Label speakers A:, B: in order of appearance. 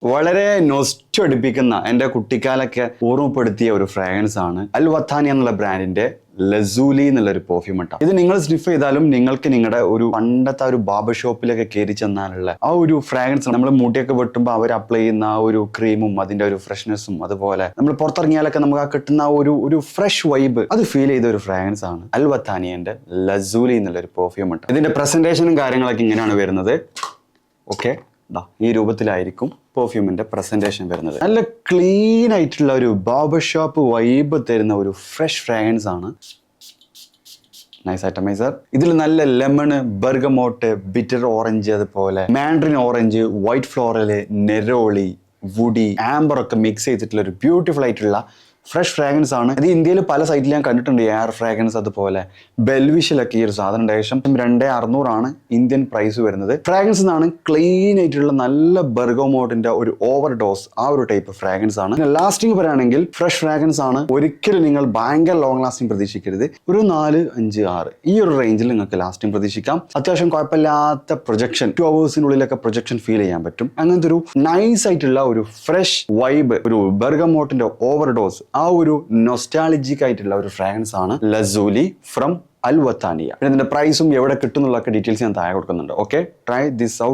A: വളരെ നൊസ്റ്റു അടുപ്പിക്കുന്ന എൻ്റെ കുട്ടിക്കാലൊക്കെ ഓർമ്മപ്പെടുത്തിയ ഒരു ഫ്രാഗ്രൻസ് ആണ് അൽ വത്താനി എന്നുള്ള ബ്രാൻഡിന്റെ ലസൂലി എന്നുള്ള ഒരു പെർഫ്യൂം കേട്ടോ. ഇത് നിങ്ങൾ സ്നിഫ് ചെയ്താലും നിങ്ങൾക്ക് നിങ്ങളുടെ ഒരു പണ്ടത്തെ ഒരു ബാർബർ ഷോപ്പിലൊക്കെ കയറി ചെന്നാലുള്ള ആ ഒരു ഫ്രാഗ്രൻസ്, നമ്മൾ മുടിയൊക്കെ വെട്ടുമ്പോൾ അവർ അപ്ലൈ ചെയ്യുന്ന ആ ഒരു ക്രീമും അതിന്റെ ഒരു ഫ്രഷ്നെസ്സും, അതുപോലെ നമ്മൾ പുറത്തിറങ്ങിയാലൊക്കെ നമുക്ക് ആ കിട്ടുന്ന ഒരു ഫ്രഷ് വൈബ് അത് ഫീൽ ചെയ്ത ഒരു ഫ്രാഗ്രൻസ് ആണ് അൽ വത്താനിയുടെ ലസൂലി എന്നുള്ള ഒരു പെർഫ്യൂം കേട്ടോ. ഇതിന്റെ പ്രസന്റേഷനും കാര്യങ്ങളൊക്കെ ഇങ്ങനെയാണ് വരുന്നത്. ഓക്കെ, ഈ രൂപത്തിലായിരിക്കും പെർഫ്യൂമിന്റെ പ്രസന്റേഷൻ വരുന്നത്. നല്ല ക്ലീൻ ആയിട്ടുള്ള ഒരു ബാർബർ ഷോപ്പ് വൈബ് തരുന്ന ഒരു ഫ്രഷ് ഫ്രാഗ്രൻസ് ആണ്. Nice atomiser. ഇതിൽ നല്ല ലെമൺ, ബർഗമോട്ട്, ബിറ്റർ ഓറഞ്ച്, അതുപോലെ mandarin orange, white floral, neroli, woody, amber ഒക്കെ മിക്സ് ചെയ്തിട്ടുള്ള ഒരു ബ്യൂട്ടിഫുൾ ആയിട്ടുള്ള ഫ്രഷ് ഫ്രാഗ്രൻസ് ആണ്. ഇത് ഇന്ത്യയിൽ പല സൈറ്റിൽ ഞാൻ കണ്ടിട്ടുണ്ട്. എയർ ഫ്രാഗ്രൻസ്, അതുപോലെ ബെൽവിഷിലൊക്കെ ഈ ഒരു സാധനം ഏകദേശം 2600 ഇന്ത്യൻ പ്രൈസ് വരുന്നത്. ഫ്രാഗ്രൻസ് എന്നാണ് ക്ലീൻ ആയിട്ടുള്ള നല്ല ബെർഗമോട്ടിന്റെ ഒരു ഓവർ ഡോസ്, ആ ഒരു ടൈപ്പ് ഫ്രാഗ്രൻസ് ആണ്. ലാസ്റ്റിംഗ് പറയുകയാണെങ്കിൽ ഫ്രഷ് ഫ്രാഗ്രൻസ് ആണ്. ഒരിക്കലും നിങ്ങൾ ഭയങ്കര ലോങ് ലാസ്റ്റിംഗ് പ്രതീക്ഷിക്കരുത്. ഒരു 4, 5, 6 ഈ ഒരു റേഞ്ചിൽ നിങ്ങൾക്ക് ലാസ്റ്റിംഗ് പ്രതീക്ഷിക്കാം. അത്യാവശ്യം കുഴപ്പമില്ലാത്ത പ്രൊജക്ഷൻ, 2 ഹവേഴ്സിനുള്ളിലൊക്കെ പ്രൊജക്ഷൻ ഫീൽ ചെയ്യാൻ പറ്റും. അങ്ങനത്തെ ഒരു നൈസ് ആയിട്ടുള്ള ഒരു ഫ്രഷ് വൈബ്, ഒരു ബെർഗമോട്ടിന്റെ ഓവർ ഡോസ്, ആ ഒരു നൊസ്റ്റാളജിക് ആയിട്ടുള്ള ഒരു ഫ്രാഗ്രൻസ് ആണ് ലസൂലി ഫ്രം അൽ വത്താനിയ. പിന്നെ ഇതിന്റെ പ്രൈസും എവിടെ കിട്ടും എന്നുള്ള ഡീറ്റെയിൽസ് ഞാൻ താഴെ കൊടുക്കുന്നുണ്ട്. Okay, try this out.